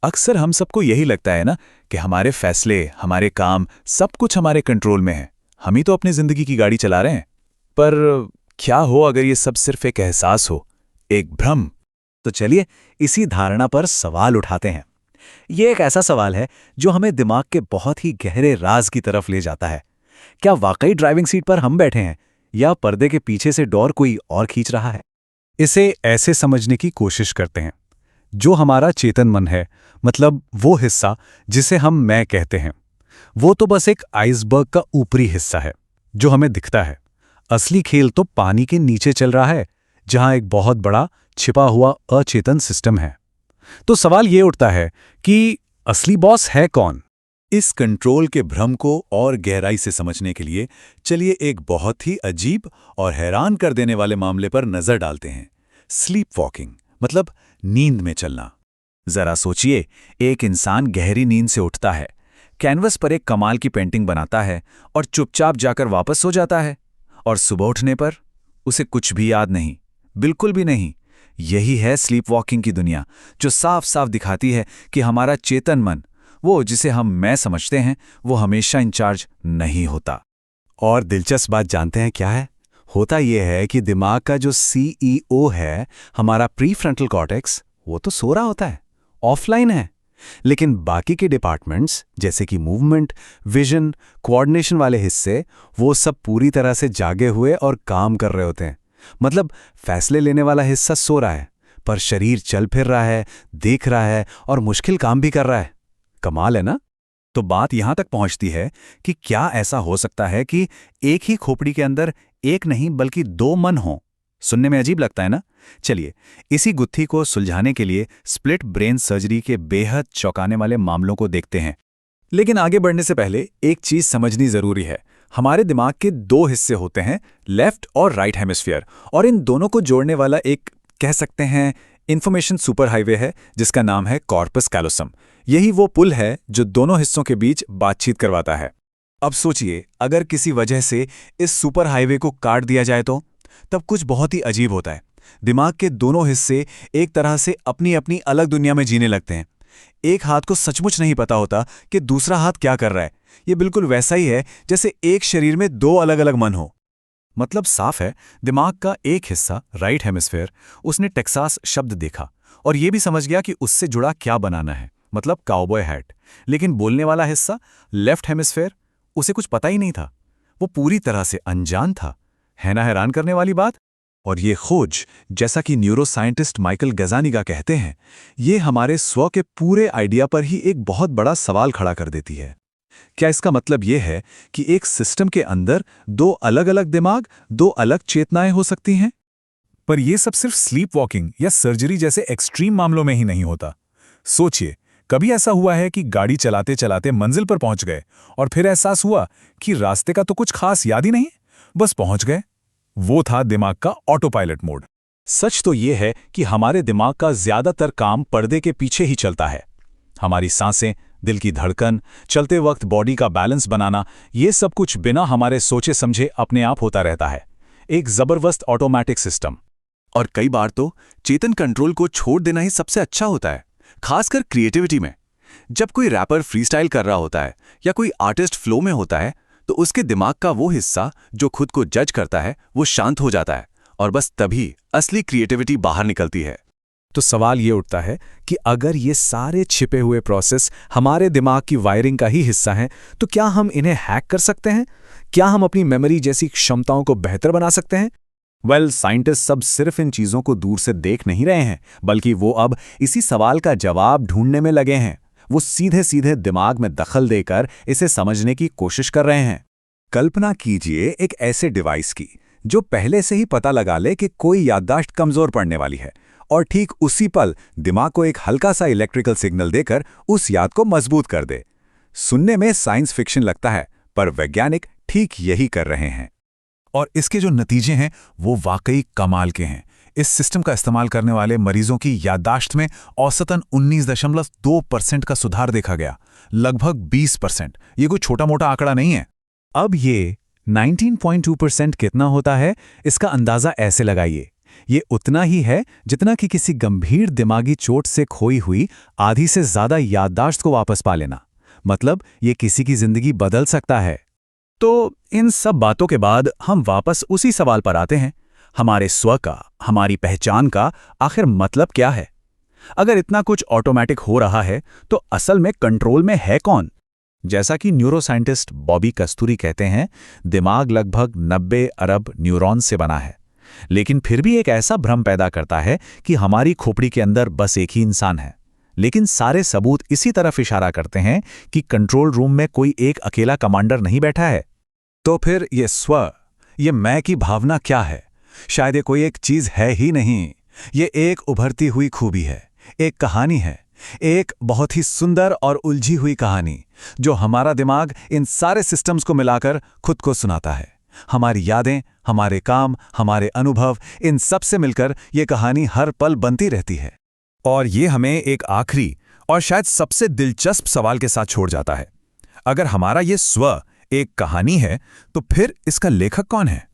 अक्सर हम सबको यही लगता है ना कि हमारे फैसले, हमारे काम, सब कुछ हमारे कंट्रोल में है। हम ही तो अपनी जिंदगी की गाड़ी चला रहे हैं। पर क्या हो अगर ये सब सिर्फ एक एहसास हो, एक भ्रम? तो चलिए इसी धारणा पर सवाल उठाते हैं। ये एक ऐसा सवाल है जो हमें दिमाग के बहुत ही गहरे राज की तरफ ले जाता है। क्या वाकई ड्राइविंग सीट पर हम बैठे हैं या पर्दे के पीछे से डोर कोई और खींच रहा है? इसे ऐसे समझने की कोशिश करते हैं। जो हमारा चेतन मन है, मतलब वो हिस्सा जिसे हम मैं कहते हैं, वो तो बस एक आइसबर्ग का ऊपरी हिस्सा है जो हमें दिखता है। असली खेल तो पानी के नीचे चल रहा है, जहां एक बहुत बड़ा छिपा हुआ अचेतन सिस्टम है। तो सवाल ये उठता है कि असली बॉस है कौन? इस कंट्रोल के भ्रम को और गहराई से समझने के लिए चलिए एक बहुत ही अजीब और हैरान कर देने वाले मामले पर नजर डालते हैं। स्लीप वॉकिंग, मतलब नींद में चलना। जरा सोचिए, एक इंसान गहरी नींद से उठता है, कैनवस पर एक कमाल की पेंटिंग बनाता है और चुपचाप जाकर वापस सो जाता है। और सुबह उठने पर उसे कुछ भी याद नहीं, बिल्कुल भी नहीं। यही है स्लीप वॉकिंग की दुनिया, जो साफ साफ दिखाती है कि हमारा चेतन मन, वो जिसे हम मैं समझते हैं, वो हमेशा इंचार्ज नहीं होता। और दिलचस्प बात जानते हैं क्या है? होता यह है कि दिमाग का जो सीईओ है, हमारा प्रीफ्रंटल कॉर्टेक्स, वो तो सो रहा होता है, ऑफलाइन है। लेकिन बाकी के डिपार्टमेंट्स जैसे कि मूवमेंट, विजन, कोऑर्डिनेशन वाले हिस्से, वो सब पूरी तरह से जागे हुए और काम कर रहे होते हैं। मतलब फैसले लेने वाला हिस्सा सो रहा है, पर शरीर चल फिर रहा है, देख रहा है और मुश्किल काम भी कर रहा है। कमाल है ना? तो बात यहां तक पहुंचती है कि क्या ऐसा हो सकता है कि एक ही खोपड़ी के अंदर एक नहीं बल्कि दो मन हों? सुनने में अजीब लगता है ना? चलिए इसी गुत्थी को सुलझाने के लिए स्प्लिट ब्रेन सर्जरी के बेहद चौंकाने वाले मामलों को देखते हैं। लेकिन आगे बढ़ने से पहले एक चीज समझनी जरूरी है। हमारे दिमाग के दो हिस्से होते हैं, लेफ्ट और राइट हेमिस्फीयर, और इन दोनों को जोड़ने वाला एक, कह सकते हैं, इंफॉर्मेशन सुपर हाईवे है जिसका नाम है कॉर्पस कैलोसम। यही वो पुल है जो दोनों हिस्सों के बीच बातचीत करवाता है। अब सोचिए, अगर किसी वजह से इस सुपर हाईवे को काट दिया जाए तो तब कुछ बहुत ही अजीब होता है। दिमाग के दोनों हिस्से एक तरह से अपनी अपनी अलग दुनिया में जीने लगते हैं। एक हाथ को सचमुच नहीं पता होता कि दूसरा हाथ क्या कर रहा है। ये बिल्कुल वैसा ही है जैसे एक शरीर में दो अलग अलग मन हो। मतलब साफ है, दिमाग का एक हिस्सा, राइट हेमिस्फीयर, उसने टेक्सास शब्द देखा और ये भी समझ गया कि उससे जुड़ा क्या बनाना है, मतलब काउबॉय हैट। लेकिन बोलने वाला हिस्सा, लेफ्ट हेमिस्फीयर, उसे कुछ पता ही नहीं था। वो पूरी तरह से अनजान था। है ना हैरान करने वाली बात? और ये खोज, जैसा कि न्यूरोसाइंटिस्ट माइकल गजानिगा कहते हैं, ये हमारे स्व के पूरे आइडिया पर ही एक बहुत बड़ा सवाल खड़ा कर देती है। क्या इसका मतलब ये है कि एक सिस्टम के अंदर दो अलग अलग दिमाग, दो अलग चेतनाएं हो सकती हैं? पर यह सब सिर्फ स्लीप वॉकिंग या सर्जरी जैसे एक्सट्रीम मामलों में ही नहीं होता। सोचिए, कभी ऐसा हुआ है कि गाड़ी चलाते चलाते मंजिल पर पहुंच गए और फिर एहसास हुआ कि रास्ते का तो कुछ खास याद ही नहीं, बस पहुंच गए? वो था दिमाग का ऑटो पायलट मोड। सच तो ये है कि हमारे दिमाग का ज्यादातर काम पर्दे के पीछे ही चलता है। हमारी सांसें, दिल की धड़कन, चलते वक्त बॉडी का बैलेंस बनाना, ये सब कुछ बिना हमारे सोचे समझे अपने आप होता रहता है। एक जबरदस्त ऑटोमेटिक सिस्टम। और कई बार तो चेतन कंट्रोल को छोड़ देना ही सबसे अच्छा होता है, खासकर क्रिएटिविटी में। जब कोई रैपर फ्रीस्टाइल कर रहा होता है या कोई आर्टिस्ट फ्लो में होता है, तो उसके दिमाग का वो हिस्सा जो खुद को जज करता है, वो शांत हो जाता है और बस तभी असली क्रिएटिविटी बाहर निकलती है। तो सवाल ये उठता है कि अगर ये सारे छिपे हुए प्रोसेस हमारे दिमाग की वायरिंग का ही हिस्सा हैं, तो क्या हम इन्हें हैक कर सकते हैं? क्या हम अपनी मेमोरी जैसी क्षमताओं को बेहतर बना सकते हैं? साइंटिस्ट सब सिर्फ इन चीजों को दूर से देख नहीं रहे हैं, बल्कि वो अब इसी सवाल का जवाब ढूंढने में लगे हैं। वो सीधे सीधे दिमाग में दखल देकर इसे समझने की कोशिश कर रहे हैं। कल्पना कीजिए एक ऐसे डिवाइस की जो पहले से ही पता लगा ले कि कोई याददाश्त कमजोर पड़ने वाली है, और ठीक उसी पल दिमाग को एक हल्का सा इलेक्ट्रिकल सिग्नल देकर उस याद को मजबूत कर दे। सुनने में साइंस फिक्शन लगता है, पर वैज्ञानिक ठीक यही कर रहे हैं। और इसके जो नतीजे हैं वो वाकई कमाल के हैं। इस सिस्टम का इस्तेमाल करने वाले मरीजों की याददाश्त में औसतन 19.2% का सुधार देखा गया, लगभग 20%। ये कोई छोटा मोटा आंकड़ा नहीं है। अब ये 19.2% कितना होता है, इसका अंदाजा ऐसे लगाइए। ये उतना ही है जितना कि किसी गंभीर दिमागी चोट से खोई हुई आधी से ज्यादा याददाश्त को वापस पा लेना। मतलब ये किसी की जिंदगी बदल सकता है। तो इन सब बातों के बाद हम वापस उसी सवाल पर आते हैं, हमारे स्व का, हमारी पहचान का आखिर मतलब क्या है? अगर इतना कुछ ऑटोमेटिक हो रहा है तो असल में कंट्रोल में है कौन? जैसा कि न्यूरोसाइंटिस्ट बॉबी कस्तूरी कहते हैं, दिमाग लगभग 90 अरब न्यूरॉन से बना है, लेकिन फिर भी एक ऐसा भ्रम पैदा करता है कि हमारी खोपड़ी के अंदर बस एक ही इंसान है। लेकिन सारे सबूत इसी तरफ इशारा करते हैं कि कंट्रोल रूम में कोई एक अकेला कमांडर नहीं बैठा है। तो फिर ये स्व, ये मैं की भावना क्या है? शायद ये कोई एक चीज है ही नहीं, ये एक उभरती हुई खूबी है, एक कहानी है, एक बहुत ही सुंदर और उलझी हुई कहानी जो हमारा दिमाग इन सारे सिस्टम्स को मिलाकर खुद को सुनाता है। हमारी यादें, हमारे काम, हमारे अनुभव, इन सब से मिलकर ये कहानी हर पल बनती रहती है। और ये हमें एक आखिरी और शायद सबसे दिलचस्प सवाल के साथ छोड़ जाता है। अगर हमारा ये स्व एक कहानी है तो फिर इसका लेखक कौन है?